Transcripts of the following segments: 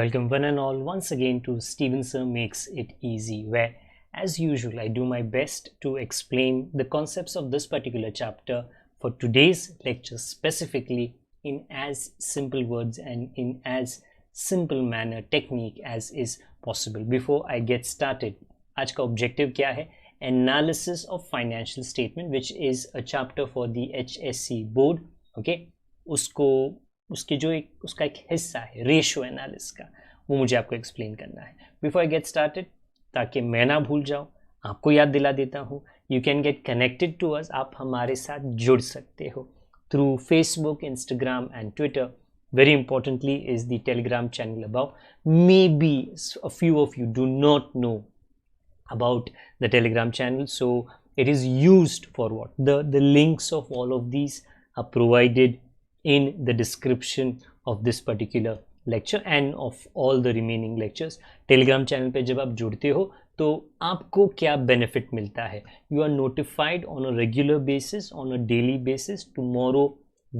Welcome one and all once again to Steven Sir Makes It Easy, where as usual I do my best to explain the concepts of this particular chapter for today's lecture specifically in as simple words and in as simple manner technique as is possible. Before I get started, आज का objective क्या है? Analysis of financial statement, which is a chapter for the HSC board. Okay, उसका एक हिस्सा है ratio analysis का, वो मुझे आपको एक्सप्लेन करना है. बिफोर आई गेट स्टार्टेड, ताकि मैं ना भूल जाऊँ, आपको याद दिला देता हूँ. You can get connected to us, आप हमारे साथ जुड़ सकते हो through Facebook, Instagram and Twitter. Very importantly is the Telegram channel above. Maybe a few of you do not know about the Telegram channel, so it is used for what? The links of all of these are provided in the description of this particular lecture and of all the remaining lectures. Telegram channel पे जब आप जुड़ते हो तो आपको क्या benefit मिलता है? You are notified on a regular basis, on a daily basis, tomorrow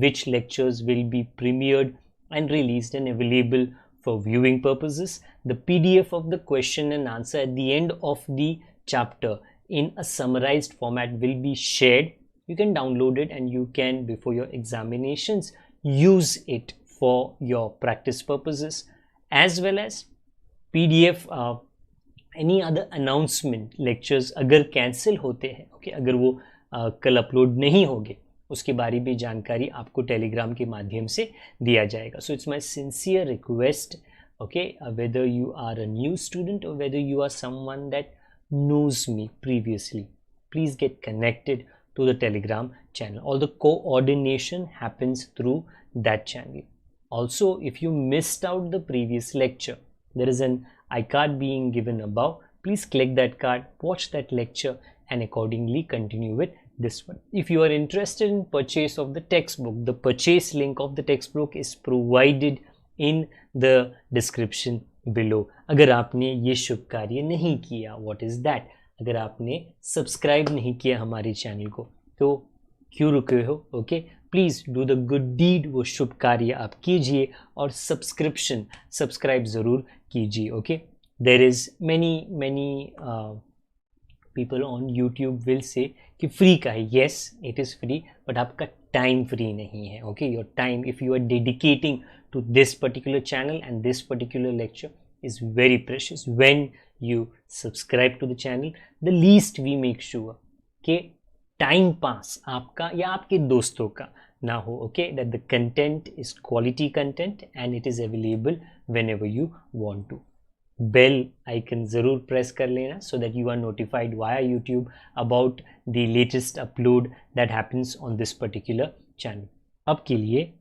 which lectures will be premiered and released and available for viewing purposes. The PDF of the question and answer at the end of the chapter in a summarized format will be shared. You can download it and you can, before your examinations, use it for your practice purposes, as well as PDF, any other announcement lectures अगर cancel होते हैं, okay, अगर वो कल upload नहीं होंगे, उसके बारे में जानकारी आपको टेलीग्राम के माध्यम से दिया जाएगा. So it's my sincere request, okay, whether you are a new student और whether you are someone that knows me previously, please get connected to the Telegram channel. All the coordination happens through that channel. Also, if you missed out the previous lecture, there is an iCard being given above. Please click that card, watch that lecture and accordingly continue with this one. If you are interested in purchase of the textbook, the purchase link of the textbook is provided in the description below. अगर आपने ये शुभ कार्य नहीं किया, what is that? अगर आपने subscribe नहीं किया हमारे चैनल को तो क्यों रुके हो? Okay, please do the good deed, वो शुभ कार्य आप कीजिए और सब्सक्राइब जरूर कीजिए. Okay, there is many people on YouTube will say कि फ्री का है. yes, it is free, but आपका टाइम फ्री नहीं है. okay, your time, if you are dedicating to this particular channel and this particular lecture, is very precious. When you subscribe to the channel, the least we make sure कि time pass आपका या आपके दोस्तों का ना हो. okay, that the content is quality content and it is available whenever you want to. Bell icon ज़रूर press कर लेना so that you are notified via YouTube about the latest upload that happens on this particular channel. अब के लिए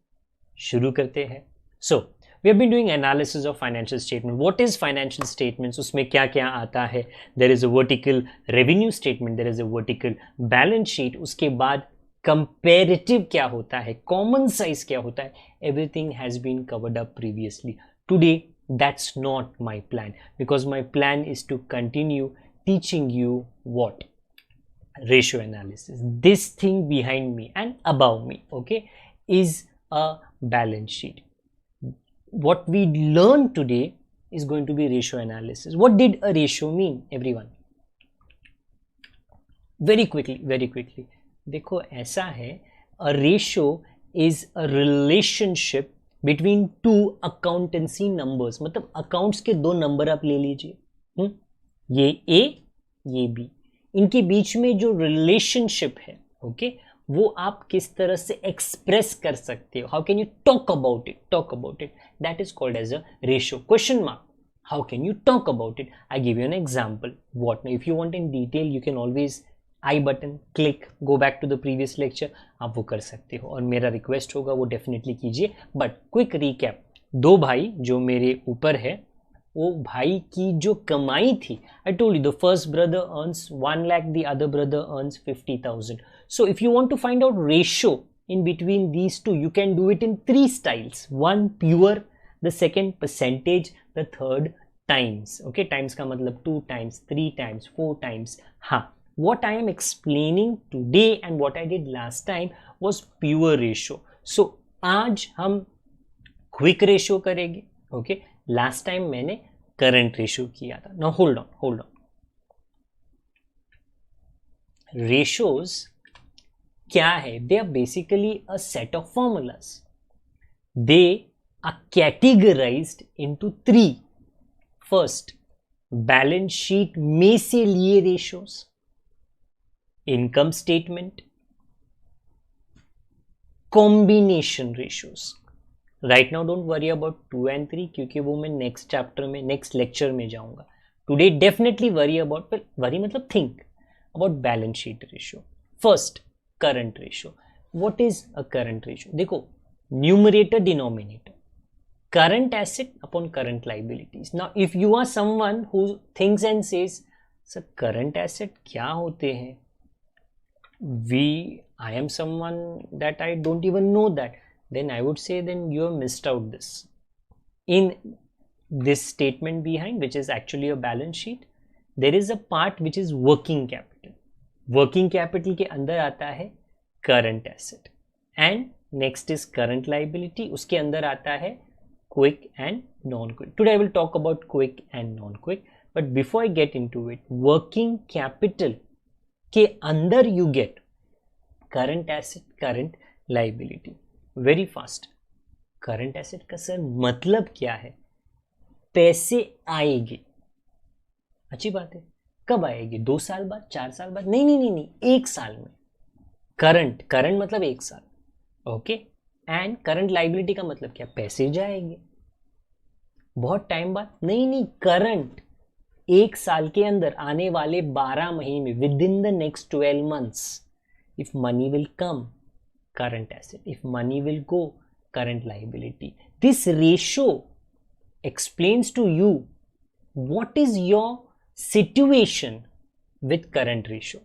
शुरू करते हैं. So we have been doing analysis of financial statement. What is financial statements? उसमें क्या क्या आता है? There is a vertical revenue statement, there is a vertical balance sheet. उसके बाद comparative क्या होता है, common size क्या होता है, everything has been covered up previously. Today that's not my plan, because my plan is to continue teaching you what? Ratio analysis. This thing behind me and above me, okay, is a balance sheet. What we learn today is going to be ratio analysis. What did a ratio mean, everyone? Very quickly देखो, ऐसा है, a ratio is a relationship between two accountancy numbers. मतलब accounts के दो number आप ले लीजिए, ये A ये B, इनके बीच में जो रिलेशनशिप है, ओके, वो आप किस तरह से एक्सप्रेस कर सकते हो. How can you talk about it, that is called as a ratio. Question mark, how can you talk about it? I give you an example. What, if you want in detail you can always I button click, go back to the previous lecture, आप वो कर सकते हो और मेरा request होगा वो definitely कीजिए. बट क्विक रिकैप, दो भाई जो मेरे ऊपर है, वो भाई की जो कमाई थी, I told you the first brother earns 1 lakh, the other brother earns 50,000. So if you want to find out ratio in between these two, you can do it in 3 styles. One pure, the second percentage, the third times. Okay, times का मतलब 2 times, 3 times, 4 times. हाँ, what I am explaining today and what I did last time was pure ratio. So आज हम quick ratio करेंगे. Okay, last time मैंने current ratio किया था. Now hold on. Ratios क्या है? They are basically a set of formulas. They are categorized into 3. First, balance sheet में से लिए ratios, income statement, combination ratios. Right now don't worry about 2 and 3 क्योंकि वो मैं नेक्स्ट चैप्टर में, next lecture में जाऊंगा. Today definitely worry about, worry मतलब think about balance sheet ratio. First, current ratio. What is a current ratio? देखो, numerator denominator, current asset upon current liabilities. Now if you are someone who thinks and says, sir, current asset क्या होते हैं? I am someone that I don't even know that. Then I would say, then you have missed out this. In this statement behind, which is actually a balance sheet, there is a part which is working capital. Working capital के अंदर आता है current asset. And next is current liability. उसके अंदर आता है quick and non-quick. Today I will talk about quick and non-quick. But before I get into it, working capital के अंदर you get current asset, current liability. Very fast. Current asset का sir मतलब क्या है? पैसे आएंगे. अच्छी बात है. कब आएंगे? 2 साल बाद, 4 साल बाद? नहीं, 1 साल में. करंट मतलब 1 साल. ओके. एंड करंट लाइबिलिटी का मतलब क्या? पैसे जाएंगे. बहुत टाइम बाद? नहीं, करंट 1 साल के अंदर, आने वाले 12 महीने में, within the next 12 months, if money will come, current asset. If money will go, current liability. This ratio explains to you what is your situation with current ratio.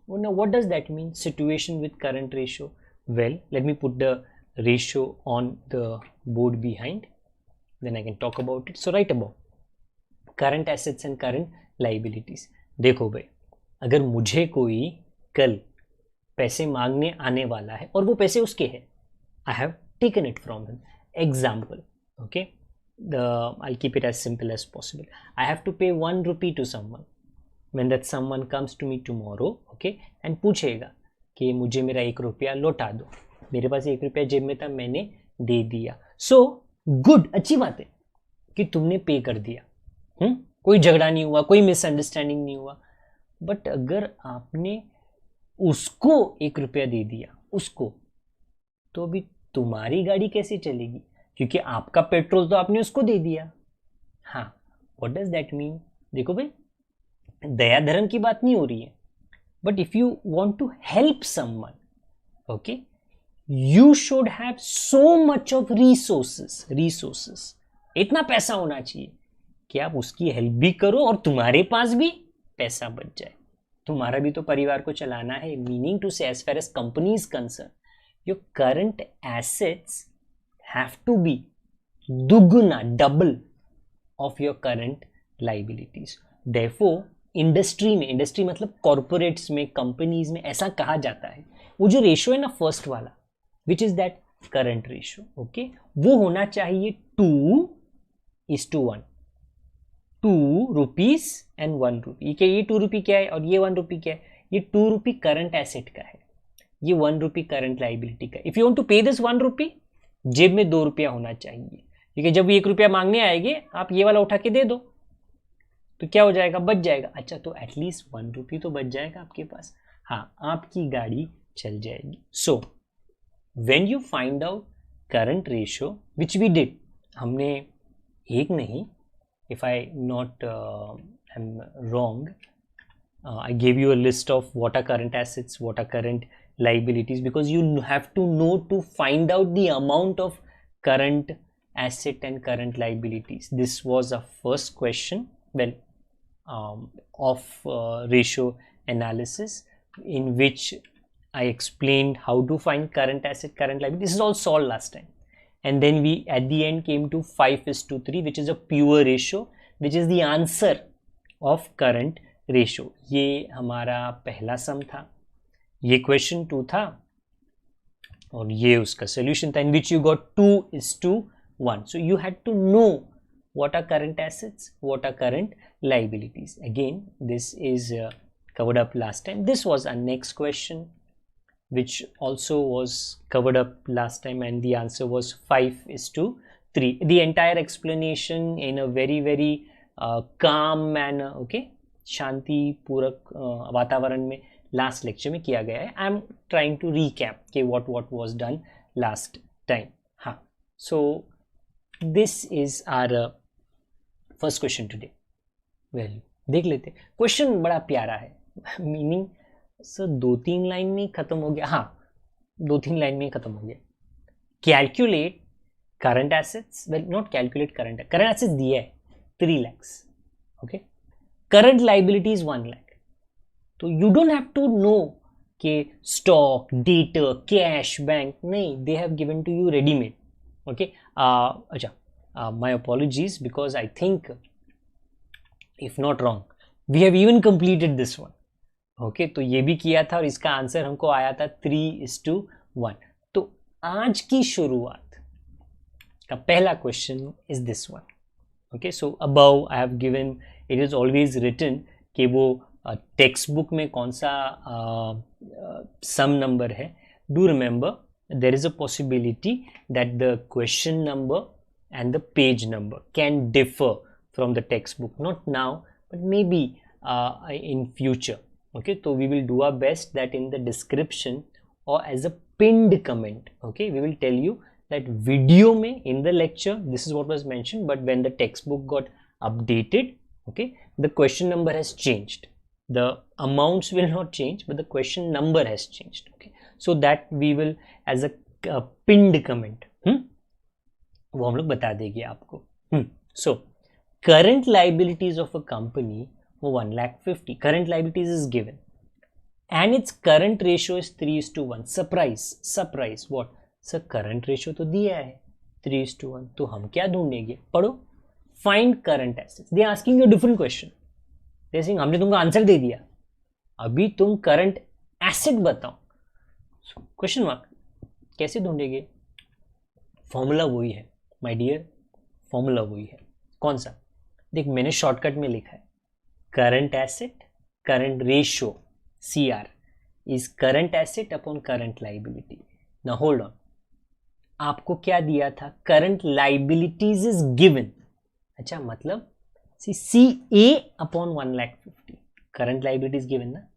Now what does that mean, situation with current ratio? Well, let me put the ratio on the board behind, then I can talk about it. So right about current assets and current liabilities. देखो भाई, अगर मुझे कोई कल पैसे मांगने आने वाला है और वो पैसे उसके हैं, I have taken it from him. Example, okay, I'll keep it as simple as possible. I have to pay 1 rupee to someone. When that someone comes to me tomorrow, okay, and पूछेगा कि मुझे मेरा 1 रुपया लौटा दो, मेरे पास 1 रुपया जेब में था, मैंने दे दिया. सो गुड, अच्छी बात है कि तुमने पे कर दिया. कोई झगड़ा नहीं हुआ, कोई मिसअंडरस्टैंडिंग नहीं हुआ. बट अगर आपने उसको 1 रुपया दे दिया, उसको, तो अभी तुम्हारी गाड़ी कैसे चलेगी? क्योंकि आपका पेट्रोल तो आपने उसको दे दिया. हाँ, व्हाट डज दैट मीन? देखो भाई, दया धर्म की बात नहीं हो रही है. But if you want to help someone, okay, you should have so much of resources. इतना पैसा होना चाहिए कि आप उसकी हेल्प भी करो और तुम्हारे पास भी पैसा बच जाए. तुम्हारा भी तो परिवार को चलाना है. Meaning to say, as far as company is concern, your current assets have to be duguna, double of your current liabilities. Therefore, industry में, इंडस्ट्री मतलब कॉर्पोरेट्स में, कंपनीज में ऐसा कहा जाता है, वो जो रेशियो है ना फर्स्ट वाला, which is that current ratio, okay, वो होना चाहिए 2:1. 2 rupees and 1 rupee. ये 2 रुपी क्या है और ये 1 रुपी क्या है? ये 2 रुपी करंट एसेट का है, ये 1 रुपी करंट लाइबिलिटी का. इफ यू वांट टू पे दिस 1 रुपी, जेब में 2 रुपया होना चाहिए. क्योंकि जब 1 रुपया मांगने आएंगे, आप ये वाला उठा के दे दो तो क्या हो जाएगा? बच जाएगा. अच्छा, तो एटलीस्ट 1 रुपी तो बच जाएगा आपके पास. हाँ, आपकी गाड़ी चल जाएगी. So when you find out current ratio, which we did, हमने एक नहीं, if I not am wrong, I gave you a list of what are current assets, what are current liabilities, because you have to know to find out the amount of current asset and current liabilities. This was a first question, well, of ratio analysis, in which I explained how to find current asset, current liability. This is all solved last time. And then we at the end came to 5:3, which is a pure ratio, which is the answer of current ratio. ये हमारा पहला सम था, ये question 2 था और ये उसका solution था, in which you got 2:1. So you had to know what are current assets, what are current liabilities. Again, this is covered up last time. This was our next question which also was covered up last time, and the answer was 5:3. The entire explanation in a very calm manner, okay, शांति पूरक वातावरण में last lecture में किया गया है. I am trying to recap कि what was done last time. हाँ, so this is our first question today. Well, देख लेते. क्वेश्चन बड़ा प्यारा है. मीनिंग सर 2-3 लाइन में खत्म हो गया. हाँ, 2-3 लाइन में खत्म हो गया. Calculate current assets. Well, not calculate current assets दिया है 3 lakhs. Okay, current liabilities 1 lakh. तो you don't have to know कि स्टॉक, डेटर, कैश, बैंक, नहीं, they have given to you readymade. Okay, अच्छा, my apologies, because I think, if not wrong, we have even completed this one. Okay, तो ये भी किया था और इसका आंसर हमको आया था 3:1. तो आज की शुरुआत का पहला question is this one. Okay, so above I have given, it is always written कि वो टेक्स्ट बुक में कौन सा सम नंबर है. Do remember, there is a possibility that the question number and the page number can differ from the textbook, not now but maybe in future. Okay, so we will do our best that in the description or as a pinned comment, okay, we will tell you that video mein in the lecture this is what was mentioned, but when the textbook got updated, okay, the question number has changed. The amounts will not change, but the question number has changed. Okay, so that we will as a pinned comment, वो हम लोग बता देंगे आपको. So current liabilities of a company वो 1,50,000. Current liabilities is given and its current ratio is 3:1. Surprise what sir, current ratio तो दिया है 3:1, तो हम क्या ढूंढेंगे? पढ़ो, find current assets. They asking you different question. जैसे हमने तुमको आंसर दे दिया, अभी तुम करंट एसेट बताओ. Question mark. कैसे ढूंढेंगे? फॉर्मूला वही है माय डियर, फॉर्मूला वही है. कौन सा? देख, मैंने शॉर्टकट में लिखा है current asset current ratio CR is current asset upon current liability. ना होल्ड ऑन, आपको क्या दिया था? Current liabilities is given. अच्छा, मतलब CA upon 1,50,000 current liability is given ना,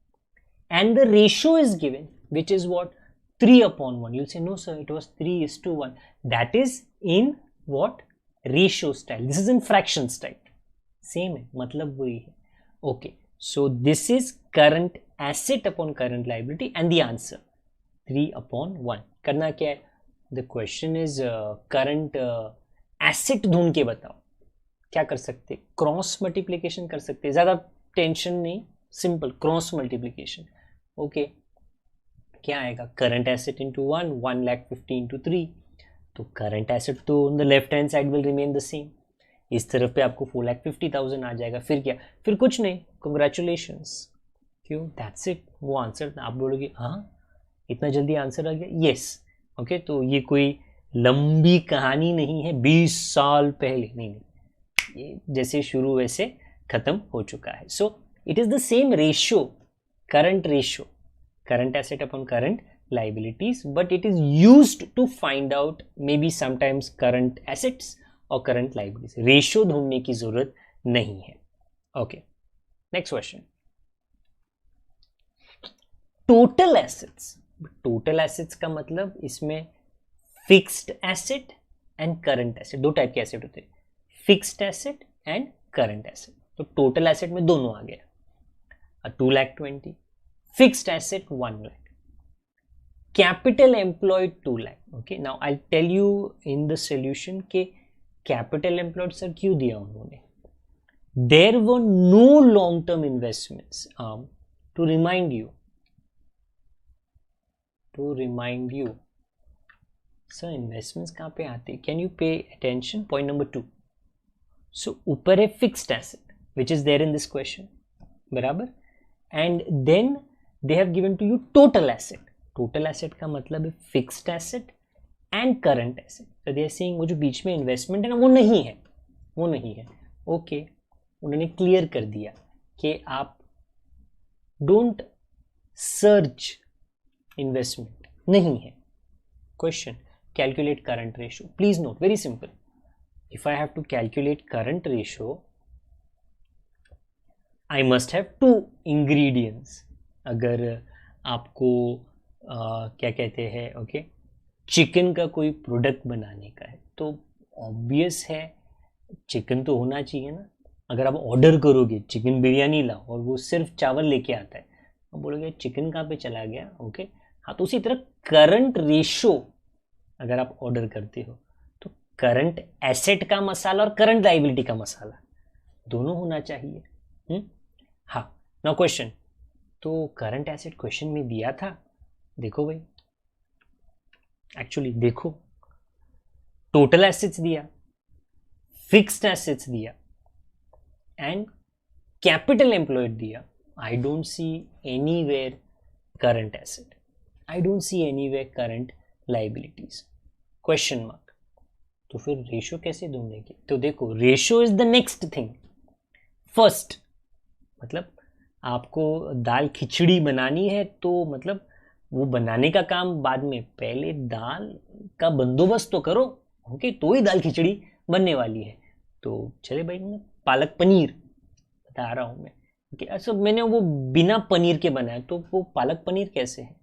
and the ratio is given which is what 3/1. You'll say no sir, it was 3:1. That is in what? Ratio style. This is in fraction style. Same है, मतलब वही है. Okay, so this is current asset upon current liability and the answer 3/1. करना क्या है? The question is current asset ढूंढ के बताओ. क्या कर सकते? क्रॉस मल्टीप्लीकेशन कर सकते, ज़्यादा टेंशन नहीं, सिंपल क्रॉस मल्टीप्लीकेशन. ओके, क्या आएगा? Current asset into 1,50,000 into 3. तो करंट एसेट तो on the left hand side will remain the same. इस तरफ पे आपको 4,50,000 आ जाएगा. फिर क्या? फिर कुछ नहीं, कंग्रेचुलेशंस. क्यों? दैट्स इट, वो आंसर. आप बोलोगे हाँ इतना जल्दी आंसर आ गया? यस. ओके, तो ये कोई लंबी कहानी नहीं है 20 साल पहले, नहीं, ये जैसे शुरू वैसे खत्म हो चुका है. So it is the same ratio, current ratio, current asset upon current liabilities, but it is used to find out maybe sometimes current assets or current liabilities. Ratio ढूंढने की जरूरत नहीं है. Okay, next question. Total assets. Total assets का मतलब इसमें fixed asset and current asset, दो type के एसेट होते हैं, fixed asset and current asset. तो total asset में दोनों आ गया. 2,20,000. Fixed asset 1 lakh. Capital employed 2 lakh. Okay, now I'll tell you in the solution के capital employed सर क्यों दिया उन्होंने? There were no long-term investments. To remind you, sir investments कहाँ पे आते? Can you pay attention? Point number 2. So ऊपर है fixed asset which is there in this question, बराबर, and then they have given to you total asset. Total asset का मतलब है fixed asset and current asset. So they are saying वो जो बीच में investment है ना वो नहीं है, वो नहीं है। ओके, उन्होंने क्लियर कर दिया कि आप डोंट सर्च इन्वेस्टमेंट नहीं है। Question, calculate current ratio. Please note, very simple, if I have to calculate current ratio I must have two ingredients. अगर आपको क्या कहते हैं, ओके, चिकन का कोई प्रोडक्ट बनाने का है तो ऑब्वियस है चिकन तो होना चाहिए ना। अगर आप ऑर्डर करोगे चिकन बिरयानी लाओ और वो सिर्फ चावल लेके आता है, आप बोलोगे चिकन कहाँ पे चला गया। ओके, हाँ, तो उसी तरह करंट रेशो अगर आप ऑर्डर करते हो तो करंट एसेट का मसाला और करंट लाइबिलिटी का मसाला दोनों होना चाहिए। हाँ, नाउ क्वेश्चन, तो करंट एसेट क्वेश्चन में दिया था, देखो भाई, एक्चुअली देखो, टोटल एसेट्स दिया, फिक्स्ड एसेट्स दिया एंड कैपिटल एम्प्लॉयड दिया। I don't see anywhere current asset, I don't see anywhere current liabilities, question mark. तो फिर रेशो कैसे ढूंढेंगे? तो देखो, ratio is the next thing. First मतलब आपको दाल खिचड़ी बनानी है तो मतलब वो बनाने का काम बाद में, पहले दाल का बंदोबस्त तो करो। ओके, तो ही दाल खिचड़ी बनने वाली है। तो चले भाई, मैं पालक पनीर बता रहा हूँ मैं, ओके, अच्छा मैंने वो बिना पनीर के बनाया तो वो पालक पनीर कैसे है?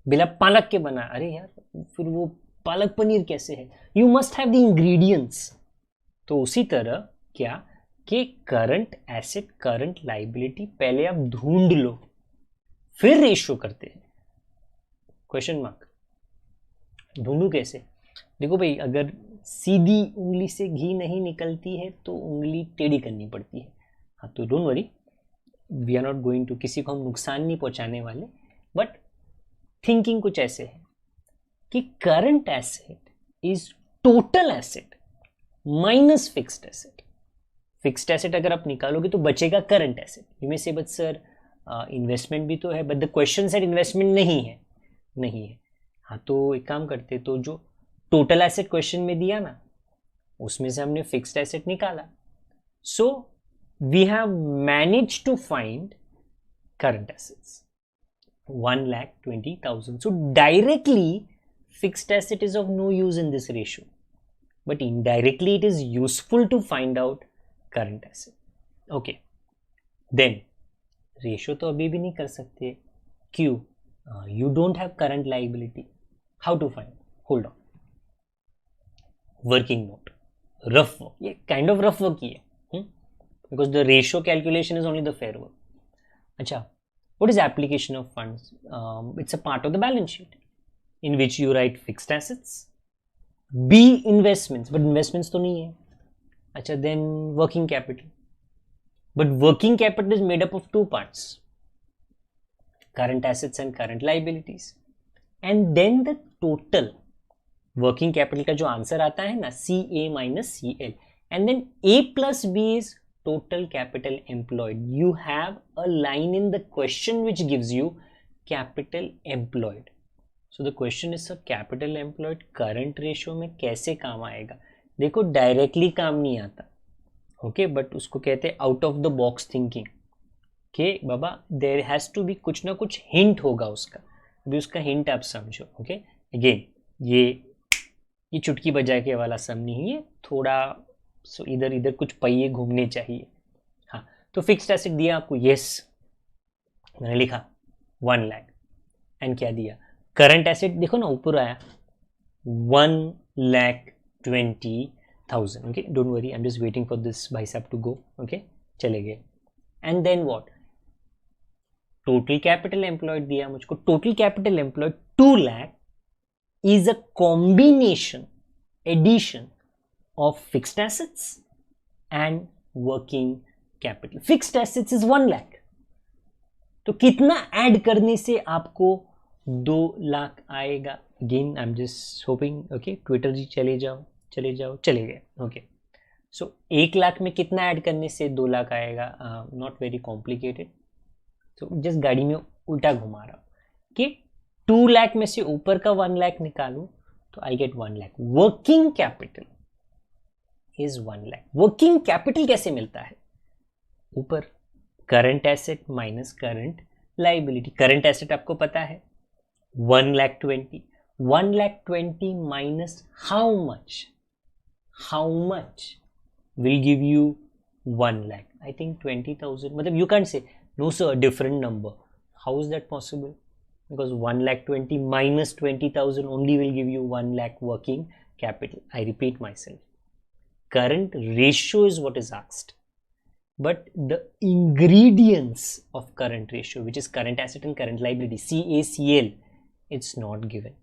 बिना पालक के बना, अरे यार फिर वो पालक पनीर कैसे है? You must have the ingredients. तो उसी तरह क्या कि करंट एसेट करंट लाइबिलिटी पहले आप ढूंढ लो, फिर रेशियो करते हैं। क्वेश्चन मार्क, ढूंढू कैसे? देखो भाई, अगर सीधी उंगली से घी नहीं निकलती है तो उंगली टेढ़ी करनी पड़ती है। हाँ, तो don't worry, we are not going to, किसी को हम नुकसान नहीं पहुंचाने वाले, बट थिंकिंग कुछ ऐसे है कि current asset is total asset minus fixed asset. Fixed asset अगर आप निकालोगे तो बचेगा करंट एसेट। यू मे से बट सर इन्वेस्टमेंट भी तो है, but the question said investment नहीं है, नहीं है। हाँ, तो एक काम करते, तो जो टोटल एसेट क्वेश्चन में दिया ना उसमें से हमने फिक्स्ड एसेट निकाला, so we have manage to find current assets 1,20,000. So directly fixed asset is of no use in this ratio, but indirectly it is useful to find out current asset. Okay, then ratio तो अभी भी नहीं कर सकते, क्यों? You don't have current liability. How to find? Hold on. Working note, rough work, ये kind of rough work ही है, because the ratio calculation is only the fair work. अच्छा, what is application of funds? It's a part of the balance sheet in which you write fixed assets, B investments, but investments तो नहीं है। अच्छा, then working capital, but working capital is made up of two parts, current assets and current liabilities, and then the total working capital का जो answer आता है ना, CA minus CL, and then A plus B is total capital employed. You have a line in the question which gives you capital employed. So the question is, sir, capital employed current ratio में कैसे काम आएगा? देखो, directly काम नहीं आता, okay, but उसको कहते हैं out of the box thinking, कि बाबा देयर हैज टू बी, कुछ ना कुछ हिंट होगा उसका। अभी उसका हिंट आप समझो। ओके, अगेन ये चुटकी बजा के वाला सम नहीं है, थोड़ा इधर इधर कुछ पहिए घूमने चाहिए। हाँ, तो फिक्स्ड एसेट दिया आपको, यस, मैंने लिखा 1 लाख, एंड क्या दिया? करंट एसेट देखो ना, ऊपर आया 1,20,000. Okay, don't worry, I am just waiting for this भाई साहब टू गो। ओके, चले गए। And then what? Total capital employed दिया मुझको। Total capital employed 2 lakh is a combination addition of fixed assets and working capital. Fixed assets is 1 lakh, तो कितना add करने से आपको 2 लाख आएगा? Again I am just hoping, okay, Twitter जी चले जाओ, चले गए। ओके, सो 1 लाख में कितना ऐड करने से 2 लाख आएगा? नॉट वेरी कॉम्प्लिकेटेड, तो जस्ट गाड़ी में उल्टा घुमा रहा हूँ कि 2 लाख में से ऊपर का 1 लाख निकालू तो I get 1 lakh. Working capital is 1 lakh. Working capital कैसे मिलता है? ऊपर current asset minus current liability. Current asset आपको पता है 1,20,000, 1,20,000 minus how much will give you 1 lakh? I think 20,000. मतलब you can't say no sir, a different number. How is that possible? Because 1,20,000 minus 20,000 only will give you 1 lakh working capital. I repeat myself. Current ratio is what is asked, but the ingredients of current ratio, which is current asset and current liability, CACL, it's not given.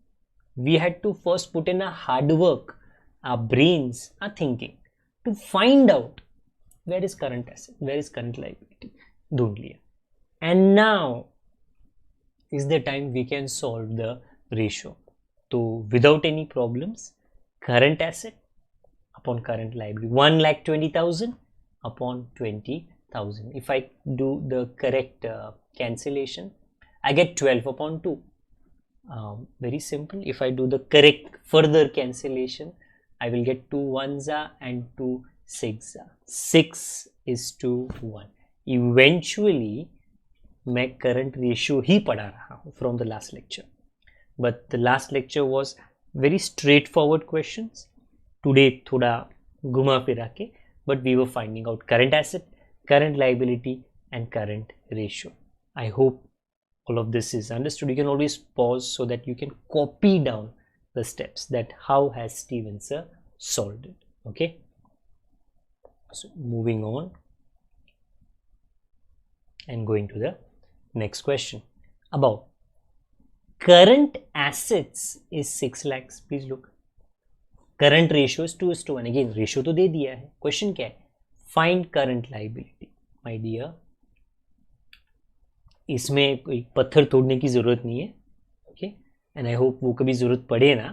We had to first put in a hard work, our brains are thinking to find out where is current asset, where is current liability. ढूंढ लिया, and now is the time we can solve the ratio. So without any problems, current asset upon current liability, 1,20,000 upon 20,000. If I do the correct cancellation, I get 12 upon 2. Very simple. If I do the correct further cancellation, I will get 2 ones and 2 6. 6 is to 1. Eventually, मैं current ratio ही पढ़ा रहा हूँ from the last lecture. But the last lecture was very straightforward questions. Today थोड़ा घुमा फिरा के, but we were finding out current asset, current liability and current ratio. I hope all of this is understood. You can always pause so that you can copy down the steps that how has Steven sir solved it. Okay. So moving on and going to the next question about current assets is 6 lakhs. Please look. Current ratio is 2:1. Again, ratio तो दे दिया है. Question क्या है? Find current liability. My dear, इसमें कोई पत्थर तोड़ने की ज़रूरत नहीं है. ओके, एंड आई होप वो कभी ज़रूरत पड़े ना.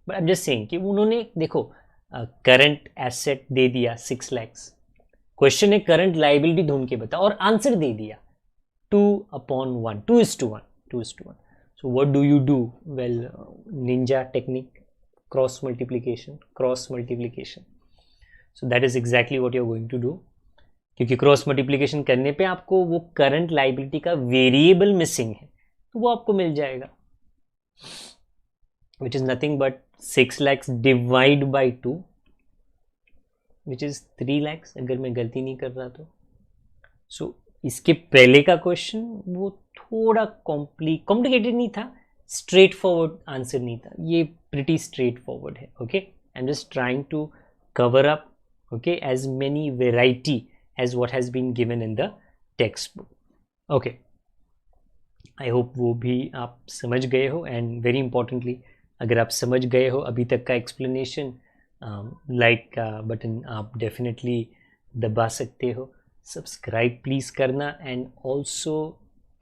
But I am just saying कि उन्होंने देखो करंट एसेट दे दिया 6 लैक्स. क्वेश्चन है करंट लाइबिलिटी ढूंढ के बता, और आंसर दे दिया 2/1, 2:1, 2:1. So what do you do? Well, ninja technique, cross multiplication. So that is exactly what you're going to do. क्योंकि क्रॉस मल्टीप्लिकेशन करने पे आपको वो करंट लाइबिलिटी का वेरिएबल मिसिंग है, तो वो आपको मिल जाएगा, which is nothing but 6 lakhs divide by 2, which is 3 lakhs, अगर मैं गलती नहीं कर रहा तो. सो इसके पहले का क्वेश्चन वो थोड़ा कॉम्प्लिकेटेड नहीं था, स्ट्रेट फॉरवर्ड आंसर नहीं था. ये प्रिटी स्ट्रेट फॉरवर्ड है. Okay, I am just trying to cover up okay as many variety as what has been given in the textbook. Okay, I hope वो भी आप समझ गए हो. एंड वेरी इंपॉर्टेंटली, अगर आप समझ गए हो अभी तक का एक्सप्लेनेशन, लाइक का बटन आप डेफिनेटली दबा सकते हो. सब्सक्राइब प्लीज़ करना, and also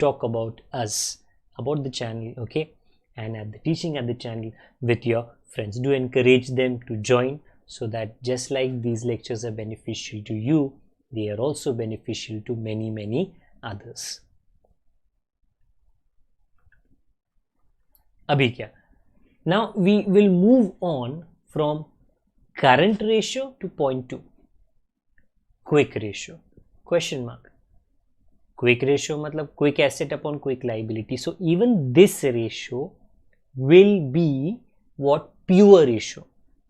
talk about us, about the channel, okay, and at the teaching at the channel with your friends. Do encourage them to join, so that just like these lectures are beneficial to you, they are also beneficial to many others. अभी क्या? Now we will move on from current ratio to point 2, quick ratio. Question mark. Quick ratio मतलब quick asset upon quick liability. So even this ratio will be what? Pure ratio.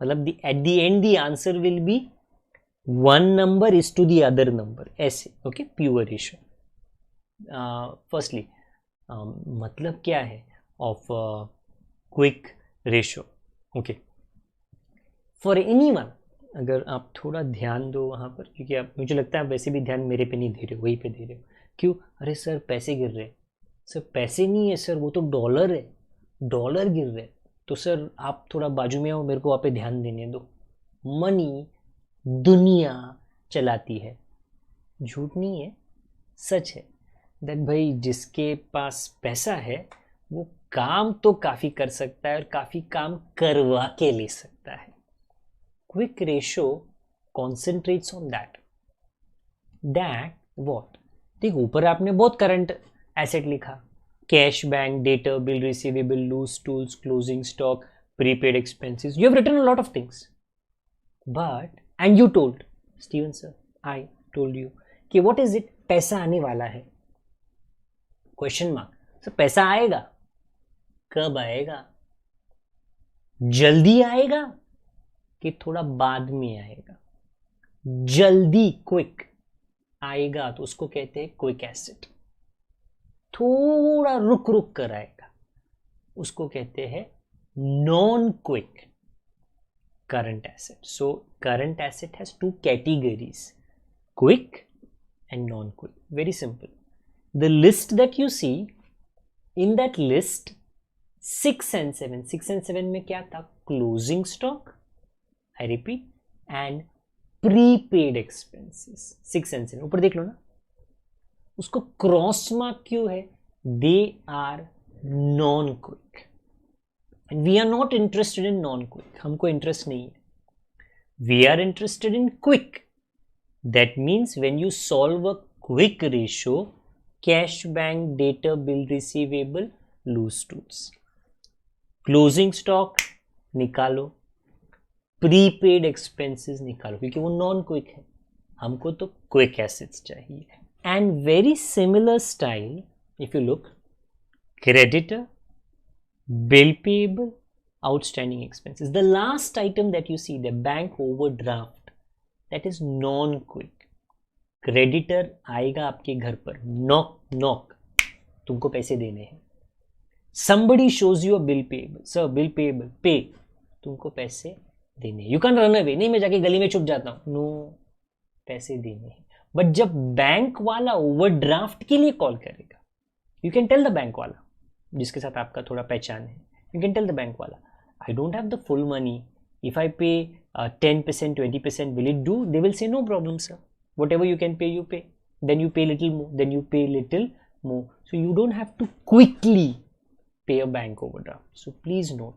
मतलब at the end the answer will be one number is to the other number, ऐसे. okay, pure ratio. Firstly, मतलब क्या है of quick ratio? okay, for anyone, अगर आप थोड़ा ध्यान दो वहाँ पर, क्योंकि आप, मुझे लगता है आप वैसे भी ध्यान मेरे पे नहीं दे रहे हो, वहीं पे दे रहे हो. क्यों? अरे सर पैसे गिर रहे. सर पैसे नहीं है सर, वो तो डॉलर है, डॉलर गिर रहे. तो सर आप थोड़ा बाजू में आओ, मेरे को वहाँ पे ध्यान देने दो. मनी दुनिया चलाती है. झूठ नहीं है, सच है. दैट भाई जिसके पास पैसा है वो काम तो काफ़ी कर सकता है और काफ़ी काम करवा के ले सकता है. Quick ratio concentrates on that what. देखो ऊपर आपने बहुत करंट एसेट लिखा, cash, bank, debtor, bill receivable, loose tools, closing stock, prepaid expenses. You have written a lot of things. But and you told Steven sir, I told you कि what is it, पैसा आने वाला है, question mark. Sir पैसा आएगा, कब आएगा, जल्दी आएगा कि थोड़ा बाद में आएगा? जल्दी, क्विक आएगा तो उसको कहते हैं क्विक एसेट, थोड़ा रुक रुक कर आएगा उसको कहते हैं non quick current asset. So current asset has two categories, quick and non-quick. Very simple. The list that you see, in that list 6 and 7 में क्या था? Closing stock, I repeat, and prepaid expenses. 6 and 7 ऊपर देख लो ना, उसको cross mark क्यों है? They are non-quick. And we are not interested in non-quick. हमको इंटरेस्ट नहीं है. We are interested in quick. That means when you solve a quick ratio, cash, bank, debtor, bill, receivable, loose tools. Closing stock निकालो, prepaid expenses निकालो, क्योंकि वो non-quick है. हमको तो quick assets चाहिए. And very similar style, if you look, creditor, bill payable, outstanding expenses. The last item that you see, the bank overdraft, that is non-quick. Creditor आएगा आपके घर पर, knock knock, तुमको पैसे देने हैं. Somebody shows you a bill payable, sir bill payable, pay, तुमको पैसे देने हैं. You can't run away, नहीं मैं जाके गली में छुप जाता हूँ, no, पैसे देने हैं. बट जब बैंक वाला ओवरड्राफ्ट के लिए कॉल करेगा, you can tell the bank वाला जिसके साथ आपका थोड़ा पहचान है, you can tell the bank वाला, I don't have the full money, if I pay 10%, 20%, will it do? They will say no problem sir, whatever you can pay you pay, then you pay little more, then you pay little more, so you don't have to quickly pay a bank overdraft. So please note,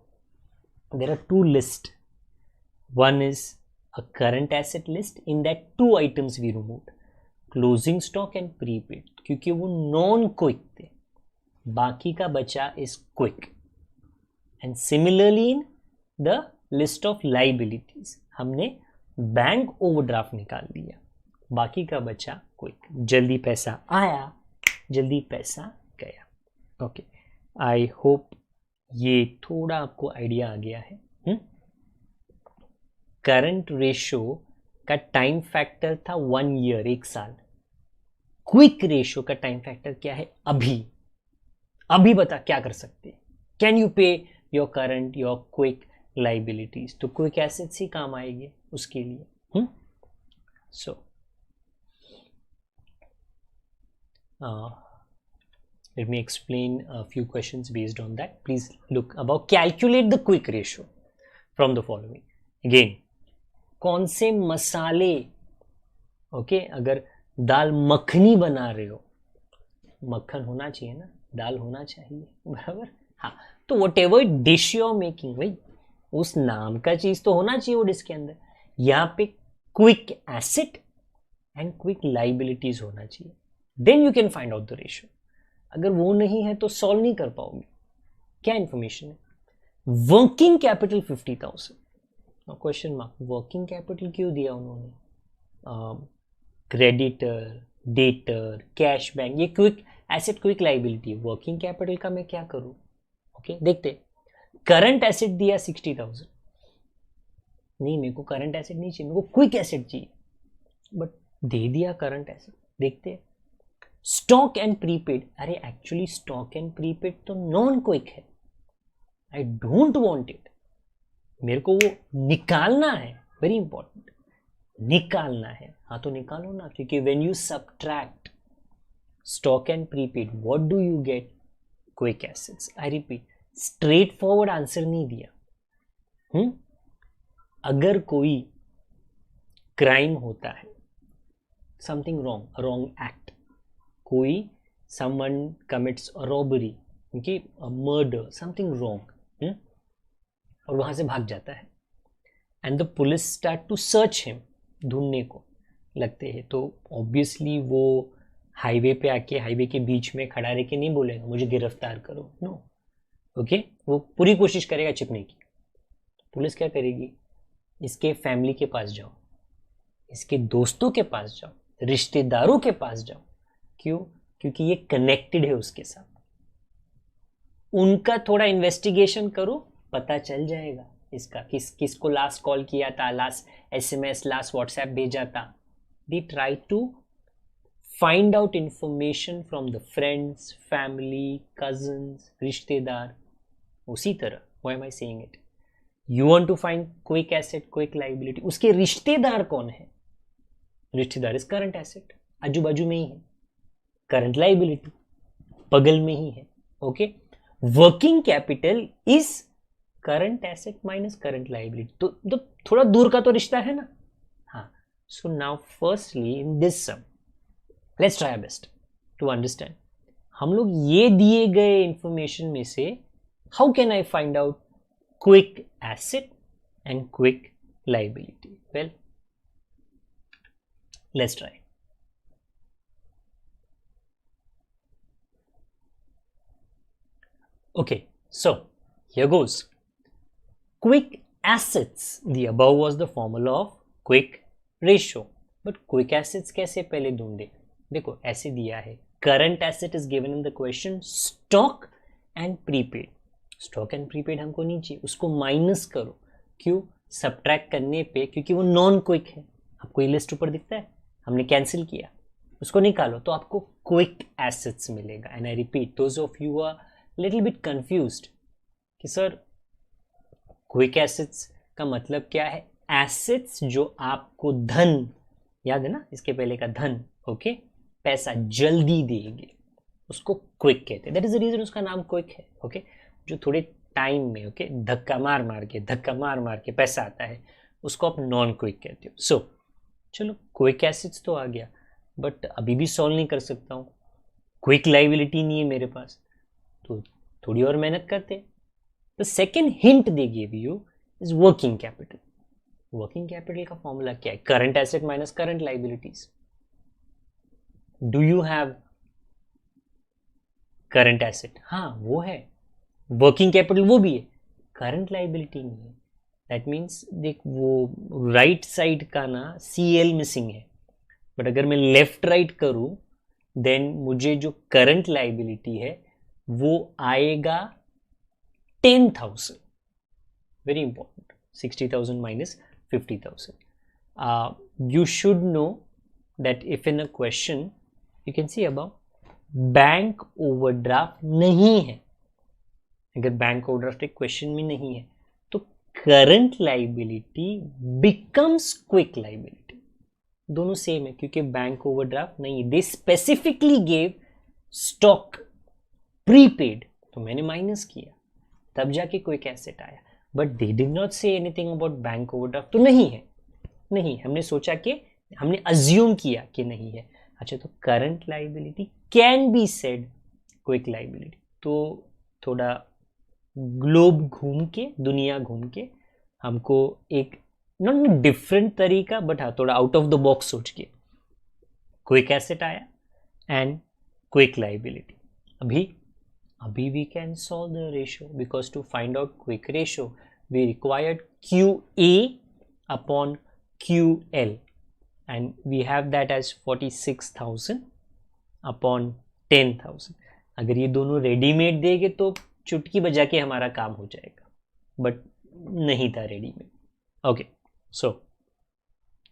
there are two lists. One is a current asset list, in that two items we removed, closing stock and prepaid, क्योंकि वो non quick थे, बाकी का बचा is quick. And similarly in the list of liabilities हमने bank overdraft निकाल दिया, बाकी का बचा क्विक. जल्दी पैसा आया, जल्दी पैसा गया. ओके, आई होप ये थोड़ा आपको आइडिया आ गया है. करंट रेशियो का टाइम फैक्टर था 1 ईयर, 1 साल. क्विक रेशियो का टाइम फैक्टर क्या है? अभी. अभी बता क्या कर सकते हैं? कैन यू पे your current, your quick liabilities? तो क्विक एसेट्स ही काम आएंगे उसके लिए. सो let me explain a few questions based on that. Please look about calculate the quick ratio from the following. Again, कौन से मसाले, ओके, अगर दाल मखनी बना रहे हो, मक्खन होना चाहिए ना, दाल होना चाहिए, बराबर. हाँ, तो whatever dish you are making, भाई उस नाम का चीज तो होना चाहिए वो डिश के अंदर. यहाँ पे quick asset and quick liabilities होना चाहिए, then you can find out the ratio. अगर वो नहीं है तो सॉल्व नहीं कर पाओगे. क्या इंफॉर्मेशन है? Working capital 50,000. Question mark, working capital क्यों दिया उन्होंने? क्रेडिटर, डेटर, कैश, बैंक, ये quick asset, quick liability. Working capital का मैं क्या करूं? ओके, देखते. करंट एसेट दिया 60,000, नहीं मेरे को करंट एसेट नहीं चाहिए, मेरे को क्विक एसेट चाहिए, बट दे दिया करंट एसेट. देखते. स्टॉक एंड प्रीपेड, अरे एक्चुअली स्टॉक एंड प्रीपेड तो नॉन क्विक है, आई डोंट वांट इट, मेरे को वो निकालना है. वेरी इंपॉर्टेंट, निकालना है. हाँ तो निकालो ना, क्योंकि when you subtract stock and prepaid, what do you get? Quick assets. I repeat, straightforward answer नहीं दिया. अगर कोई क्राइम होता है, समथिंग रॉन्ग, रॉन्ग एक्ट, कोई someone commits a robbery, okay, a murder, something wrong, और वहां से भाग जाता है, and the police start to search him, ढूंढने को लगते हैं, तो ऑब्वियसली वो हाईवे पे आके, हाईवे के बीच में खड़ा रह के नहीं बोलेगा मुझे गिरफ्तार करो, नो. ओके, वो पूरी कोशिश करेगा छिपने की. पुलिस क्या करेगी? इसके फैमिली के पास जाओ, इसके दोस्तों के पास जाओ, रिश्तेदारों के पास जाओ। क्यों? क्योंकि ये कनेक्टेड है उसके साथ। उनका थोड़ा इन्वेस्टिगेशन करो, पता चल जाएगा इसका किसको लास्ट कॉल किया था, लास्ट SMS, लास्ट व्हाट्सएप भेजा था। They try to find out information from the friends, family, cousins, रिश्तेदार। उसी तरह, why am I saying it, you want to find quick asset, quick liability, उसके रिश्तेदार कौन है? रिश्तेदार इज करंट एसेट, आजू बाजू में ही है। करंट लायबिलिटी बगल में ही है। Okay, working capital is current asset minus current liability, तो थोड़ा दूर का तो रिश्ता है ना। हाँ, so now firstly in this sum let's try our best to understand. हम लोग ये दिए गए इंफॉर्मेशन में से how can I find out quick asset and quick liability? Well, let's try. Okay, so here goes. Quick assets, the above was the formula of quick ratio, but quick assets कैसे पहले ढूंढे? देखो ऐसे दिया है, current asset is given in the question, stock and prepaid. Stock and prepaid हमको नहीं चाहिए, उसको माइनस करो। क्यों? सब्ट्रैक्ट करने पे, क्योंकि वो नॉन क्विक है। आपको ये लिस्ट ऊपर दिखता है, हमने कैंसिल किया, उसको निकालो तो आपको क्विक एसेट्स मिलेगा। And I repeat, those of you are little bit confused कि सर क्विक एसेट्स का मतलब क्या है? एसेट्स जो आपको धन, याद है ना इसके पहले का धन, ओके, पैसा जल्दी देंगे, उसको क्विक कहते हैं। दैट इज द रीजन उसका नाम क्विक है। ओके, जो थोड़े टाइम में, ओके, धक्का मार के पैसा आता है, उसको आप नॉन क्विक कहते हो। सो चलो क्विक एसेट्स तो आ गया, बट अभी भी सॉल्व नहीं कर सकता हूँ, क्विक लायबिलिटी नहीं है मेरे पास, तो थोड़ी और मेहनत करते। The second hint they give you is working capital. Working capital का फॉर्मूला क्या है? Current asset minus current liabilities. Do you have current asset? हाँ वो है, वर्किंग कैपिटल वो भी है, करंट लायबिलिटी नहीं है। दैट मीन्स देख, वो राइट साइड का ना CL मिसिंग है, बट अगर मैं लेफ्ट राइट करूं देन मुझे जो करंट लायबिलिटी है वो आएगा 10,000। Very important, 60,000 minus 50,000। You should know that if in a question you can see about bank overdraft नहीं है, अगर बैंक ओवरड्राफ्ट एक क्वेश्चन में नहीं है तो current liability becomes quick liability. दोनों सेम है क्योंकि बैंक ओवरड्राफ्ट नहीं है। दे स्पेसिफिकली गेव स्टॉक प्रीपेड, तो मैंने माइनस किया तब जाके क्विक एसेट आया, but they did not say anything about bank overdraft, तो नहीं है, नहीं, हमने सोचा कि, हमने अज्यूम किया कि नहीं है। अच्छा, तो current liability can be said quick liability. तो थोड़ा ग्लोब घूम के, दुनिया घूम के हमको एक नॉट डिफरेंट तरीका, बट हाँ थोड़ा आउट ऑफ द बॉक्स सोच के क्विक एसेट आया एंड क्विक लायबिलिटी। अभी we can solve the ratio, because to find out quick ratio we required QA upon QL and we have that as 46,000 upon 10,000। अगर ये दोनों readymade देंगे तो चुटकी बजा के हमारा काम हो जाएगा, बट नहीं था रेडीमेड। ओके, सो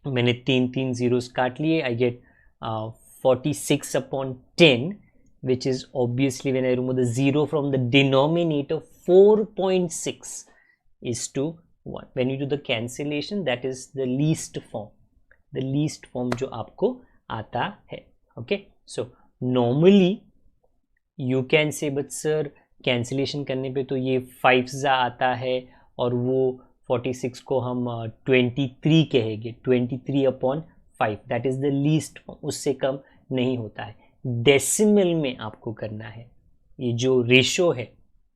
मैंने 3 zeros काट लिए, I get 46 upon 10, which is obviously when I remove the 0 from the denominator, 4.6 is to 1. When you do the cancellation, that is the least form, the least form जो आपको आता है। Okay, so normally you can say, but sir cancellation करने पे तो ये 5 जा आता है और वो 46 को हम 23 कहेंगे, 23 upon 5, that is the least form, उससे कम नहीं होता है। डेसिमल में आपको करना है। ये जो रेशो है,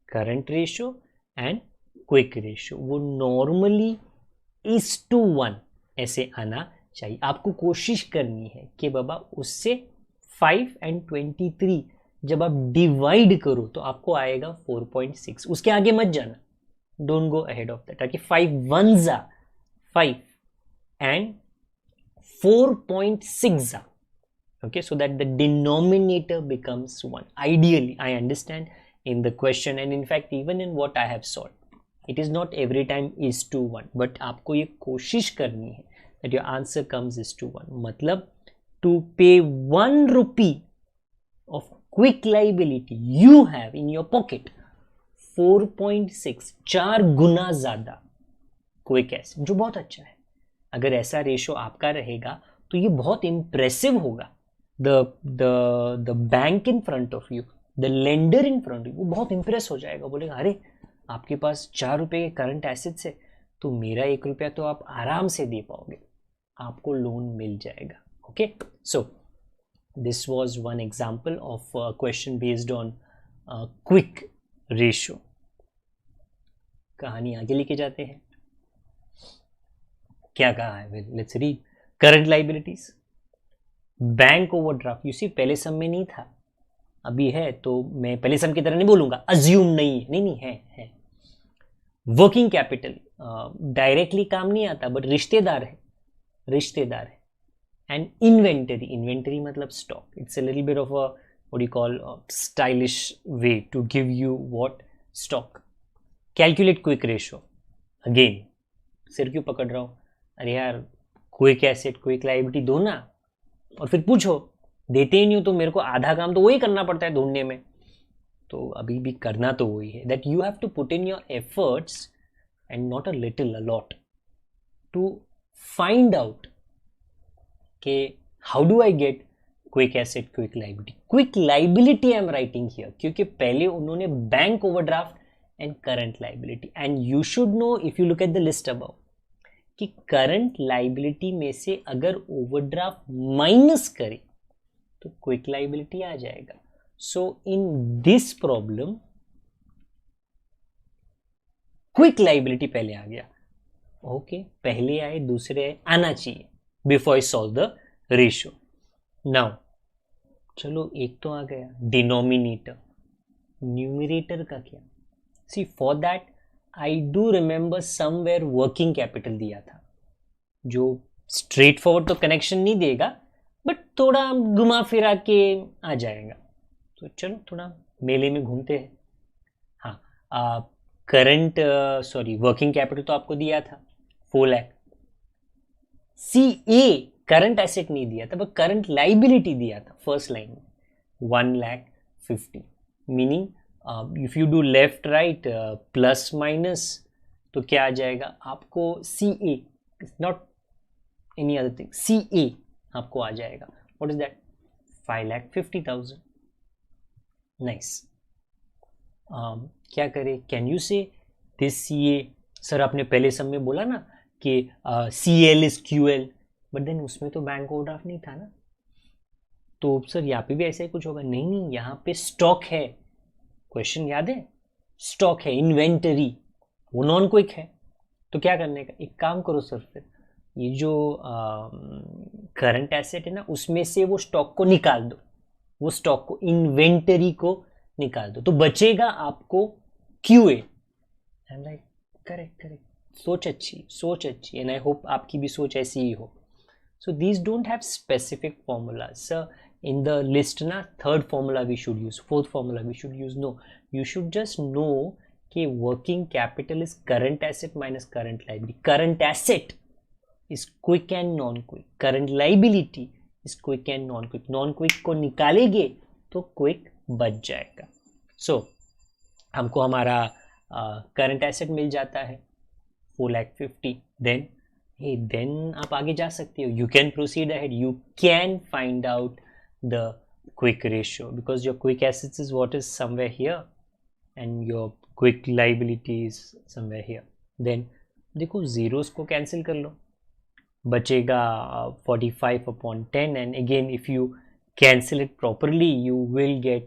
current ratio and quick ratio, वो नॉर्मली 1:1 ऐसे आना चाहिए। आपको कोशिश करनी है कि बाबा उससे 5 and 23 जब आप डिवाइड करो तो आपको आएगा 4.6, उसके आगे मत जाना, don't go ahead of that, ताकि 5 1s are 5 and 4.6 okay, so that the denominator becomes 1. Ideally, I understand in the question and in fact even in what I have solved, it is not every time is to 1, but आपको ये कोशिश करनी है that your answer comes is to 1. मतलब to pay 1 rupee of quick liability you have in your pocket 4.6, 4 गुना ज्यादा quick asset, जो बहुत अच्छा है. अगर ऐसा रेशो आपका रहेगा तो ये बहुत इंप्रेसिव होगा. The bank in front of you, the lender in front of you, वो बहुत इंप्रेस हो जाएगा, बोलेगा अरे आपके पास 4 रुपए के करंट एसेट्स है तो मेरा 1 रुपया तो आप आराम से दे पाओगे, आपको लोन मिल जाएगा. Okay, so this was one example of question based on quick ratio. कहानी आगे लेके जाते हैं. क्या कहा है? Let's read. Current liabilities, bank overdraft. You see पहले सम में नहीं था, अभी है, तो मैं पहले सम की तरह नहीं बोलूंगा अज्यूम नहीं है, नहीं है. वर्किंग कैपिटल डायरेक्टली काम नहीं आता बट रिश्तेदार है. एंड इन्वेंटरी मतलब stock. It's a little bit of a what you call stylish way to give you what, stock. Calculate quick ratio. Again सिर क्यों पकड़ रहा हूँ? अरे यार क्विक एसेट क्विक लायबिलिटी दो ना, और फिर पूछो. देते ही नहीं हो तो मेरे को आधा काम तो वही करना पड़ता है ढूंढने में. तो अभी भी करना तो वही है. That you have to put in your efforts and not a little, a lot, to find out के how do I get quick asset quick liability. Quick liability I am writing here क्योंकि पहले उन्होंने bank overdraft and current liability. And you should know if you look at the list above कि current liability में से अगर overdraft minus करे तो quick liability आ जाएगा. So in this problem quick liability पहले आ गया. ओके, पहले आए दूसरे आए, आना चाहिए before I solve the ratio. Now चलो एक तो आ गया डिनोमिनेटर. न्यूमरेटर का क्या? See for that I do remember somewhere working capital दिया था, जो स्ट्रेट फॉरवर्ड तो कनेक्शन नहीं देगा बट थोड़ा घुमा फिरा के आ जाएगा. तो चलो थोड़ा मेले में घूमते हैं. हाँ, करंट वर्किंग कैपिटल तो आपको दिया था 4 लाख. CA करंट एसेट नहीं दिया था बट करंट लाइबिलिटी दिया था फर्स्ट लाइन में 1,50,000. Meaning if you do left right plus minus तो क्या आ जाएगा आपको? CA, not any other thing, CA आपको आ जाएगा. What is that? 5,50,000. नाइस. क्या करें? Can you say this CA? Sir आपने पहले सब में बोला ना कि CL is QL, but then उसमें तो बैंक ओवरड्राफ्ट नहीं था ना, तो सर यहाँ पे भी ऐसा ही कुछ होगा. नहीं, यहाँ पे स्टॉक है. क्वेश्चन याद है? स्टॉक है, इन्वेंटरी, वो नॉन क्विक है. तो क्या करने का? एक काम करो सर, फिर ये जो करंट एसेट है ना उसमें से वो स्टॉक को निकाल दो, वो स्टॉक को, इन्वेंटरी को निकाल दो, तो बचेगा आपको QA. I am like correct. सोच अच्छी एंड आई होप आपकी भी सोच ऐसी ही हो. So these don't have specific formula. Sir in the list ना third formula we should use, fourth formula we should use. No, you should just know कि working capital is current asset minus current liability. Current asset is quick and non-quick. Current liability is quick and non-quick. Non-quick को निकालेंगे तो quick बच जाएगा. So हमको हमारा current asset मिल जाता है 4,50,000. Then आप आगे जा सकते हो. You can proceed ahead. You can find out the quick ratio because your quick assets is what is somewhere here and your quick liability is somewhere here. Then देखो zeros को cancel कर लो, बचेगा 45/10 and again if you cancel it properly you will get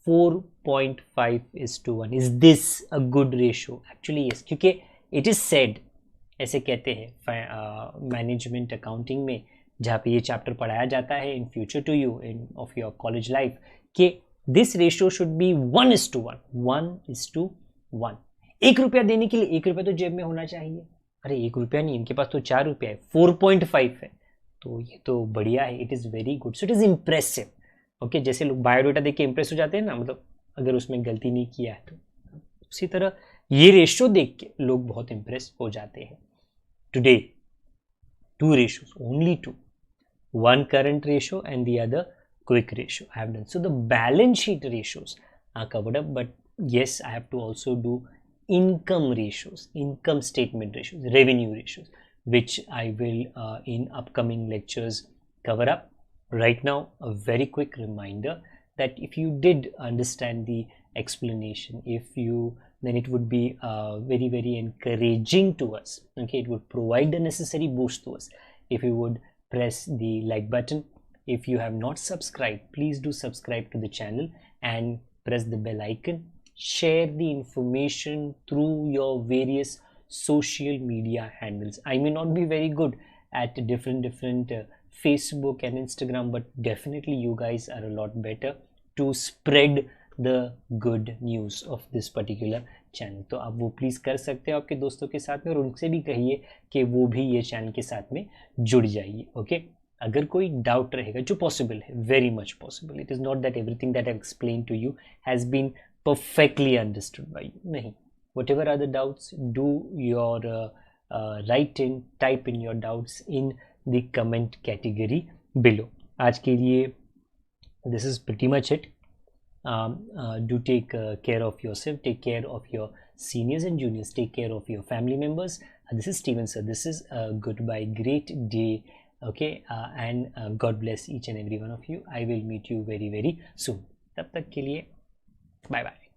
4.5:1. Is this a good ratio? Actually yes, क्योंकि it is said, ऐसे कहते हैं management accounting में जहाँ पे ये चैप्टर पढ़ाया जाता है in future to you in of your college life कि दिस रेशियो शुड बी 1:1. 1:1. 1 रुपया देने के लिए 1 रुपया तो जेब में होना चाहिए. अरे 1 रुपया नहीं, इनके पास तो 4 रुपया है, 4.5 है. तो ये तो बढ़िया है, it is very good, so it is impressive. Okay, जैसे लोग बायोडाटा देख के इम्प्रेस हो जाते हैं ना, मतलब अगर उसमें गलती नहीं किया है तो, उसी तरह ये रेशियो देख के लोग बहुत इम्प्रेस हो जाते हैं। Today 2 ratios, only 2, one current ratio and the other quick ratio I have done. So the balance sheet ratios are covered up, but yes, I have to also do income ratios, income statement ratios, revenue ratios, which I will in upcoming lectures cover up. Right now, a very quick reminder that if you did understand the explanation, if you, then it would be very, very encouraging to us. Okay, it would provide the necessary boost to us if you would press the like button. If you have not subscribed, please do subscribe to the channel and press the bell icon. Share the information through your various social media handles. I may not be very good at different Facebook and Instagram, but definitely you guys are a lot better to spread the good news of this particular channel. तो आप वो please कर सकते हो आपके दोस्तों के साथ में, और उनसे भी कहिए कि वो भी ये चैनल के साथ में जुड़ जाइए. ओके, अगर कोई डाउट रहेगा, जो पॉसिबल है, very much possible, it is not that everything that I explain to you has been perfectly understood by you. नहीं, whatever are the doubts, do your write in, type in your doubts in the comment category below. आज के लिए this is pretty much it. Do take care of yourself, take care of your seniors and juniors, take care of your family members. This is Steven sir, this is goodbye, great day. Okay, and God bless each and every one of you. I will meet you very, very soon. तब तक के लिए bye bye.